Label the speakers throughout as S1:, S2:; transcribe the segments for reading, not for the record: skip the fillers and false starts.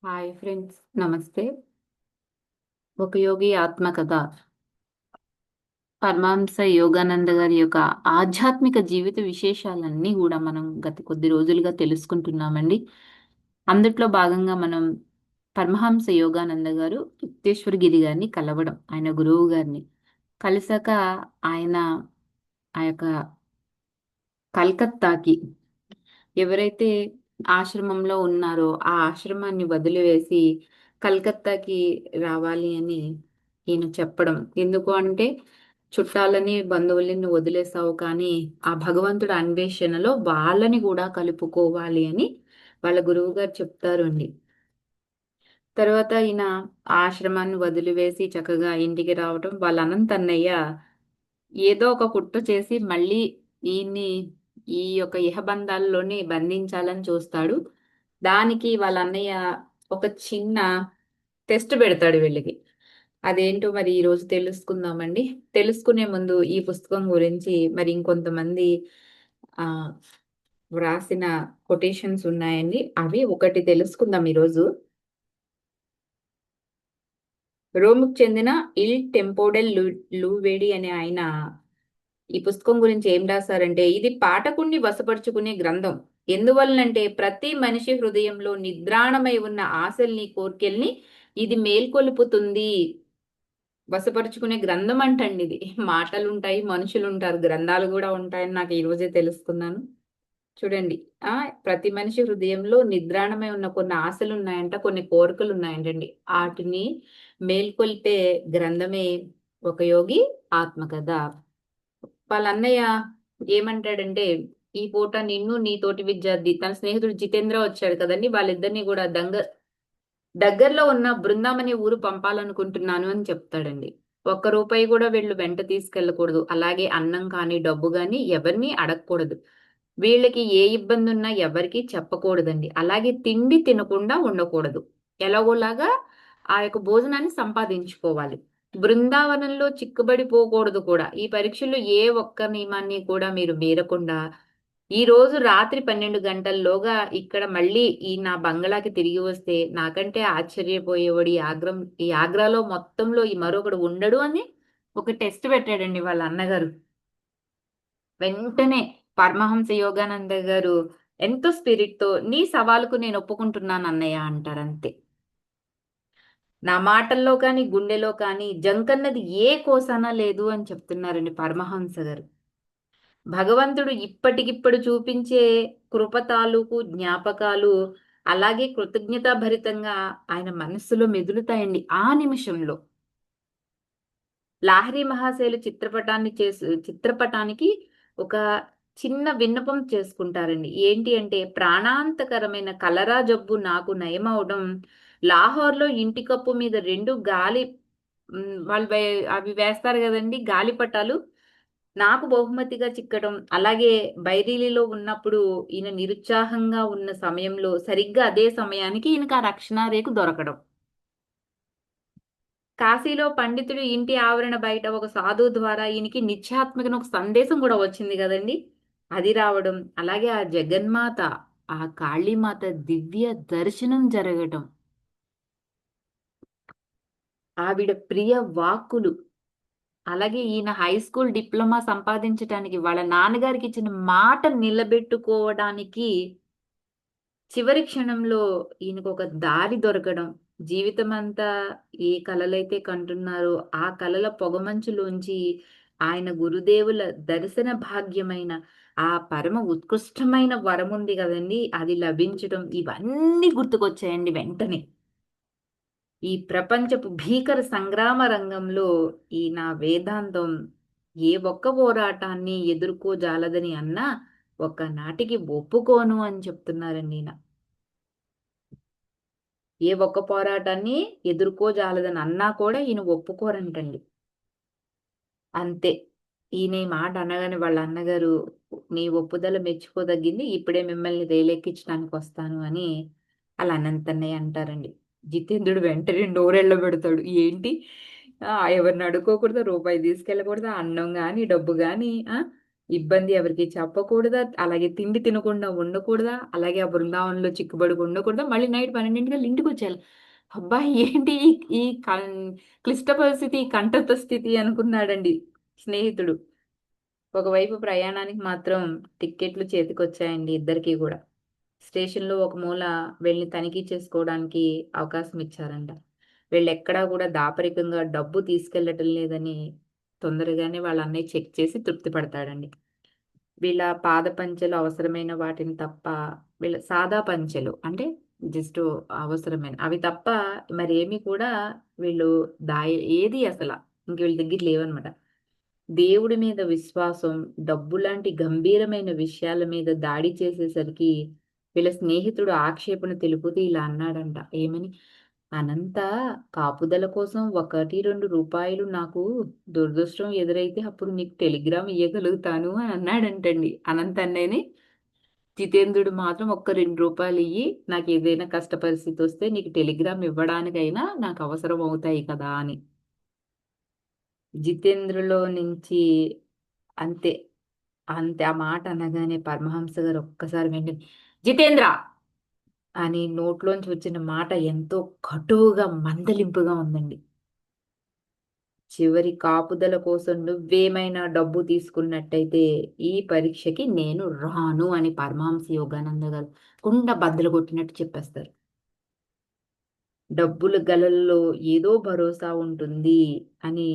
S1: Hi friends, నమస్తే. ఒక యోగి ఆత్మకథ. పరమహంస యోగానంద గారి యొక్క ఆధ్యాత్మిక జీవిత విశేషాలన్నీ కూడా మనం గత కొద్ది రోజులుగా తెలుసుకుంటున్నామండి. అందుట్లో భాగంగా మనం పరమహంస యోగానంద గారు యుక్తేశ్వరగిరి గారిని కలవడం, ఆయన గురువు గారిని కలిసాక ఆయన ఆ యొక్క కల్కత్తాకి ఎవరైతే ఆశ్రమంలో ఉన్నారో ఆ ఆశ్రమాన్ని వదిలివేసి కలకత్తాకి రావాలి అని ఈయన చెప్పడం. ఎందుకు అంటే, చుట్టాలని బంధువులని వదిలేసావు కానీ ఆ భగవంతుడి అన్వేషణలో వాళ్ళని కూడా కలుపుకోవాలి అని వాళ్ళ గురువు గారు చెప్తారు అండి. తర్వాత ఈయన ఆశ్రమాన్ని వదిలివేసి చక్కగా ఇంటికి రావటం, వాళ్ళ అనంత అన్నయ్య ఏదో ఒక కుట్ర చేసి మళ్ళీ ఈయన్ని ఈ యొక్క ఇహబంధాల్లోనే బంధించాలని చూస్తాడు. దానికి వాళ్ళ అన్నయ్య ఒక చిన్న టెస్ట్ పెడతాడు వీళ్ళకి. అదేంటో మరి ఈ రోజు తెలుసుకుందామండి. తెలుసుకునే ముందు ఈ పుస్తకం గురించి మరి ఇంకొంతమంది ఆ వ్రాసిన కొటేషన్స్ ఉన్నాయండి. అవి ఒకటి తెలుసుకుందాం ఈరోజు. రోమ్‌కు చెందిన ఇల్ టెంపోడెల్ లూవెడి అనే ఆయన ఈ పుస్తకం గురించి ఏం రాశారంటే, ఇది పాఠకుణ్ణి వశపరుచుకునే గ్రంథం. ఎందువలనంటే ప్రతి మనిషి హృదయంలో నిద్రాణమై ఉన్న ఆశల్ని, కోర్కెల్ని ఇది మేల్కొలుపుతుంది. వశపరుచుకునే గ్రంథం అంటండి ఇది. మాటలుంటాయి, మనుషులుంటారు, గ్రంథాలు గూడా ఉంటాయని నాకు ఈ రోజే తెలుసుకున్నాను. చూడండి. ఆ! ప్రతి మనిషి హృదయంలో నిద్రాణమై ఉన్న కొన్ని ఆశలున్నాయంట, కొన్ని కోరికలున్నాయంటండి. ఆటిని మేల్కొల్పే గ్రంథమే ఒక యోగి ఆత్మకథ. వాళ్ళ అన్నయ్య ఏమంటాడంటే, ఈ పూట నిన్ను, నీ తోటి విద్యార్థి తన స్నేహితుడు జితేంద్ర వచ్చాడు కదండీ! వాళ్ళిద్దరిని గూడా దగ్గరలో ఉన్న బృందాం అనే ఊరు పంపాలనుకుంటున్నాను అని చెప్తాడండి. ఒక్క రూపాయి గూడా వీళ్ళు వెంట తీసుకెళ్ళకూడదు. అలాగే అన్నం కానీ, డబ్బు గాని ఎవరిని అడగకూడదు. వీళ్ళకి ఏ ఇబ్బందున్నా ఎవరికీ చెప్పకూడదండి. అలాగే తిండి తినకుండా ఉండకూడదు. ఎలాగోలాగా ఆ యొక్క భోజనాన్ని సంపాదించుకోవాలి. బృందావనంలో చిక్కుబడిపోకూడదు కూడా. ఈ పరీక్షలో ఏ ఒక్క నియమాన్ని కూడా మీరు మీరకుండా ఈరోజు రాత్రి 12 గంటల్లోగా ఇక్కడ మళ్ళీ నా బంగళాకి తిరిగి వస్తే నాకంటే ఆశ్చర్యపోయేవాడు ఈ ఆగ్రాలో మొత్తంలో ఈ మరొకడు ఉండడు అని ఒక టెస్ట్ పెట్టాడండి వాళ్ళ అన్నగారు. వెంటనే పరమహంస యోగానంద గారు ఎంతో స్పిరిట్‌తో "నీ సవాలుకు నేను ఒప్పుకుంటున్నాను అన్నయ్య" అంటారంతే. నా మాటల్లో కానీ, గుండెలో కానీ జంకన్నది ఏ కోసానా లేదు అని చెప్తున్నారండి పరమహంస గారు. భగవంతుడు ఇప్పటికిప్పుడు చూపించే కృప తాలూకు జ్ఞాపకాలు అలాగే కృతజ్ఞతాభరితంగా ఆయన మనస్సులో మెదులుతాయండి ఆ నిమిషంలో. 'లాహిరి మహాశైలు' చిత్రపటానికి ఒక చిన్న విన్నపం చేసుకుంటారండి. ఏంటి అంటే, ప్రాణాంతకరమైన కలరా జబ్బు నాకు నయమవడం, లాహోర్‌లో ఇంటి కప్పు మీద 2 గాలి వాళ్ళు అవి వేస్తారు గదండీ! గాలిపటాలు. నాకు బహుమతిగా చిక్కడం, అలాగే బైరిలీలో ఉన్నప్పుడు ఈయన నిరుత్సాహంగా ఉన్న సమయంలో సరిగ్గా అదే సమయానికి ఈయనకి ఆ రక్షణ రేకు దొరకడం. కాశీలో పండితుడి ఇంటి ఆవరణ బయట ఒక సాధువు ద్వారా ఈయనకి నిత్యాత్మకన ఒక సందేశం గూడా వచ్చింది గదండీ! అది రావడం, అలాగే ఆ జగన్మాత, ఆ కాళీమాత దివ్య దర్శనం జరగటం, ఆవిడ ప్రియ వాక్కులు, అలాగే ఈయన హై స్కూల్ డిప్లొమా సంపాదించటానికి వాళ్ళ నాన్నగారికి ఇచ్చిన మాట నిలబెట్టుకోవడానికి చివరి క్షణంలో ఈయనకొక దారి దొరకడం, జీవితమంతా ఏ కలలైతే కంటున్నారో, ఆ కలల పొగమంచులోంచి ఆయన గురుదేవుల దర్శన భాగ్యమైన ఆ పరమ ఉత్కృష్టమైన వరముంది గదండీ! అది లభించటం ఇవన్నీ గుర్తుకొచ్చాయండి వెంటనే. ఈ ప్రపంచపు భీకర సంగ్రామ రంగంలో ఈ నా వేదాంతం ఏ ఒక్క పోరాటాన్ని ఎదుర్కోజాలదని అన్నా, ఒక్కనాటికి ఒప్పుకోను అని చెప్తున్నారండి ఈయన. ఏ ఒక్క పోరాటాన్ని ఎదుర్కోజాలదని అన్నా కూడా ఈయన ఒప్పుకోరంటండి. అంతే. ఈయన ఈ మాట అనగానే వాళ్ళ అన్నగారు, "నీ ఒప్పుదల మెచ్చుకోదగ్గింది. ఇప్పుడే మిమ్మల్ని రైలెక్కించడానికొస్తాను" అని ఆళ్ళ అనంతన్నయ్య అంటారండి. జితేంద్రుడు వెంటనే నోరెళ్ళబెడతాడు. ఏంటి ఎవరిని అడుక్కోకూడదా? రూపాయి తీసుకెళ్ళకూడదా? అన్నం గాని, డబ్బు గాని ఇబ్బంది ఎవరికి చెప్పకూడదా, అలాగే తిండి తినకుండా ఉండకూడదా, అలాగే ఆ బృందావనంలో చిక్కుబడి ఉండకూడదా, మళ్ళీ నైట్ 12 ఇంటికి వచ్చేయాలి. అబ్బా, ఏంటి ఈ ఈ క్లిష్ట పరిస్థితి, ఈ కంటత స్థితి అనుకున్నాడండి స్నేహితుడు. ఒకవైపు ప్రయాణానికి మాత్రం టిక్కెట్లు చేతికొచ్చాయండి ఇద్దరికి కూడా. స్టేషన్లో ఒక మూల వెళ్ళి తనిఖీ చేసుకోవడానికి అవకాశం ఇచ్చారంట. వీళ్ళెక్కడా కూడా దాపరికంగా డబ్బు తీసుకెళ్లటం లేదని తొందరగానే వాళ్ళ అన్నయ్య చెక్ చేసి తృప్తి పడతాడండి. వీళ్ళ పాద పంచెలు అవసరమైన వాటిని తప్ప, వీళ్ళ సాదా పంచెలు అంటే జస్ట్ అవసరమైన అవి తప్ప మరేమి కూడా వీళ్ళు ఏది అసలు ఇంక వీళ్ళ దగ్గర లేవన్నమాట. దేవుడి మీద విశ్వాసం, డబ్బు లాంటి గంభీరమైన విషయాల మీద దాడి చేసేసరికి వీళ్ళ స్నేహితుడు ఆక్షేపణ తెలుపుతూ ఇలా అన్నాడంట. ఏమని? అనంత కాపుదల కోసం 1, 2 రూపాయలు నాకు దురదృష్టం ఎదురైతే అప్పుడు నీకు టెలిగ్రామ్ ఇయ్యగలుగుతాను అని అన్నాడంటండి అనంత్ అన్నయ్యని. జితేంద్రుడు మాత్రం ఒక్క 2 రూపాయలు ఇయ్యి, నాకు ఏదైనా కష్ట పరిస్థితి వస్తే నీకు టెలిగ్రామ్ ఇవ్వడానికైనా నాకు అవసరం అవుతాయి కదా అని. జితేంద్రులో నుంచి అంతే. అంతే ఆ మాట అనగానే పరమహంస గారు ఒక్కసారి వెంటనే జితేంద్ర అని నోట్లోంచి వచ్చిన మాట ఎంతో కటువుగా మందలింపుగా ఉందండి. చివరి కాపుదల కోసం నువ్వేమైనా డబ్బు తీసుకున్నట్టయితే ఈ పరీక్షకి నేను రాను అని పరమహంస యోగానంద గారు కుండ బద్దలు కొట్టినట్టు చెప్పేస్తారు. డబ్బుల గలల్లో ఏదో భరోసా ఉంటుంది అని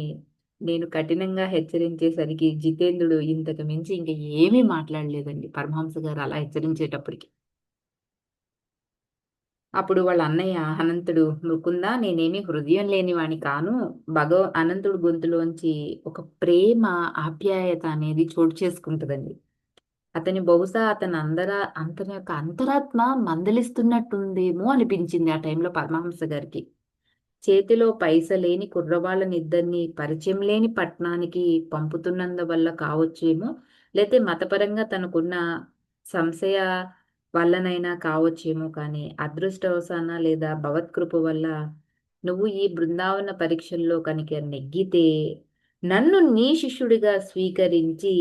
S1: నేను కఠినంగా హెచ్చరించేసరికి జితేంద్రుడు ఇంతకు మించి ఇంక ఏమీ మాట్లాడలేదండి పరమహంస గారు అలా హెచ్చరించేటప్పటికి. అప్పుడు వాళ్ళ అన్నయ్య అనంతుడు, "ముకుందా, నేనేమి హృదయం లేనివాని కాను. అనంతుడు గొంతులోంచి ఒక ప్రేమ, ఆప్యాయత అనేది చోటు చేసుకుంటదండి. బహుశా అతని యొక్క అంతరాత్మ మందలిస్తున్నట్టుందేమో అనిపించింది ఆ టైంలో పరమహంస గారికి. చేతిలో పైసలేని కుర్రవాళ్ళనిద్దరిని పరిచయం లేని పట్టణానికి పంపుతున్నందువల్ల కావచ్చేమో, లేతే మతపరంగా తనకున్న సంశయ వల్లనైనా కావచ్చేమో కానీ, అదృష్టవశాన లేదా భగవత్కృప వల్ల నువ్వు ఈ బృందావన పరీక్షల్లో కనుక నెగ్గితే, నన్ను నీ శిష్యుడిగా స్వీకరించి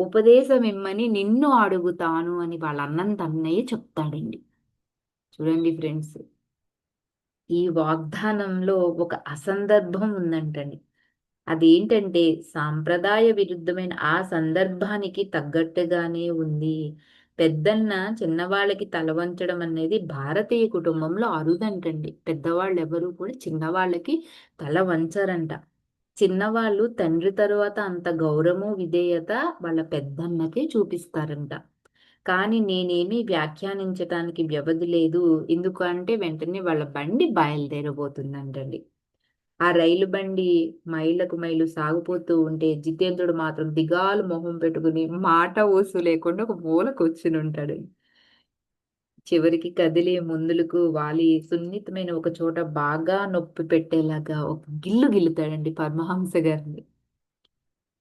S1: ఉపదేశమిమ్మని నిన్ను అడుగుతాను అని వాళ్ళ అన్నంత అన్నయ్య చెప్తాడండి. చూడండి ఫ్రెండ్స్, ఈ వాగ్దానంలో ఒక అసందర్భం ఉందంటండి. అదేంటంటే సాంప్రదాయ విరుద్ధమైన ఆ సందర్భానికి తగ్గట్టుగానే ఉంది. పెద్దన్న చిన్నవాళ్ళకి తల వంచడం అనేది భారతీయ కుటుంబంలో అరుదంటండి. పెద్దవాళ్ళు ఎవరు కూడా చిన్నవాళ్ళకి తల వంచరంట. చిన్నవాళ్ళు తండ్రి తరువాత అంత గౌరవము, విధేయత వాళ్ళ పెద్దన్నకే చూపిస్తారంట. కానీ నేనేమీ వ్యాఖ్యానించటానికి వ్యవధి లేదు. ఎందుకంటే వెంటనే వాళ్ళ బండి బయలుదేరబోతుందంటండి. ఆ రైలు బండి మైళ్ళకు మైలు సాగిపోతూ ఉంటే జితేంద్రుడు మాత్రం దిగాలు మొహం పెట్టుకుని మాట ఊసు లేకుండా ఒక మూల కూర్చుని ఉంటాడు. చివరికి కదిలే ముందులకు వాలి సున్నితమైన ఒక చోట బాగా నొప్పి పెట్టేలాగా ఒక గిల్లు గిల్లుతాడండి పరమహంస గారిని.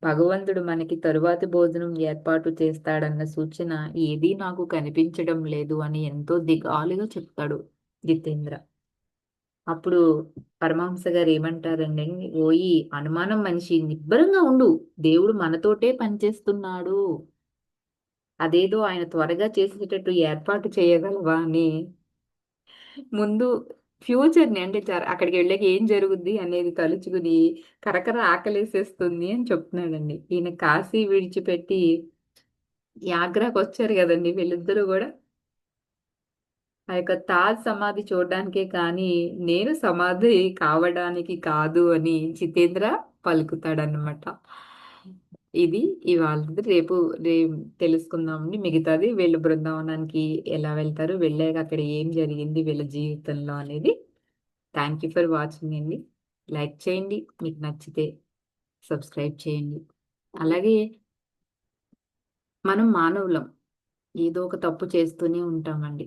S1: భగవంతుడు మనకి తరువాతి భోజనం ఏర్పాటు చేస్తాడన్న సూచన ఏదీ నాకు కనిపించడం లేదు అని ఎంతో దిగాలుగా చెప్తాడు జితేంద్ర. అప్పుడు పరమహంస గారు ఏమంటారండి, ఓయి అనుమానం మనిషి, నిబ్బరంగా ఉండు. దేవుడు మనతోటే పనిచేస్తున్నాడు. అదేదో ఆయన త్వరగా చేసేటట్టు ఏర్పాటు చేయగలవా అని ముందు ఫ్యూచర్‌ని అంటే అక్కడికి వెళ్ళాక ఏం జరుగుద్ది అనేది తలుచుకుని కరకర ఆకలేసేస్తుంది అని చెప్తున్నాడండి. ఈయన కాశీ విడిచిపెట్టి యాగ్రాకొచ్చారు గదండీ వీళ్ళిద్దరూ గూడా. ఆ యొక్క తాజ్ సమాధి చూడడానికే కానీ, నేను సమాధి కావడానికి కాదు అని జితేంద్ర పలుకుతాడనమాట. ఇది ఇవాళది. తెలుసుకుందామండి మిగతాది. వీళ్ళు బృందావనానికి ఎలా వెళ్తారు? వెళ్ళాక అక్కడ ఏం జరిగింది వీళ్ళ జీవితంలో అనేది. థాంక్ యూ ఫర్ వాచింగ్ అండి. లైక్ చేయండి. మీకు నచ్చితే సబ్స్క్రైబ్ చేయండి. అలాగే మనం మానవులం. ఏదో ఒక తప్పు చేస్తూనే ఉంటామండి.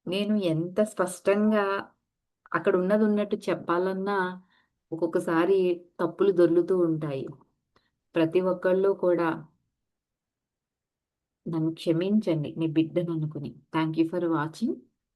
S1: నేను ఎంత స్పష్టంగా అక్కడ ఉన్నది ఉన్నట్టు చెప్పాలన్నా ఒక్కొక్కసారి తప్పులు దొర్లుతూ ఉంటాయి. ప్రతి ఒక్కళ్ళు కూడా నన్ను క్షమించండి మీ బిడ్డననుకుని. Thank you for watching.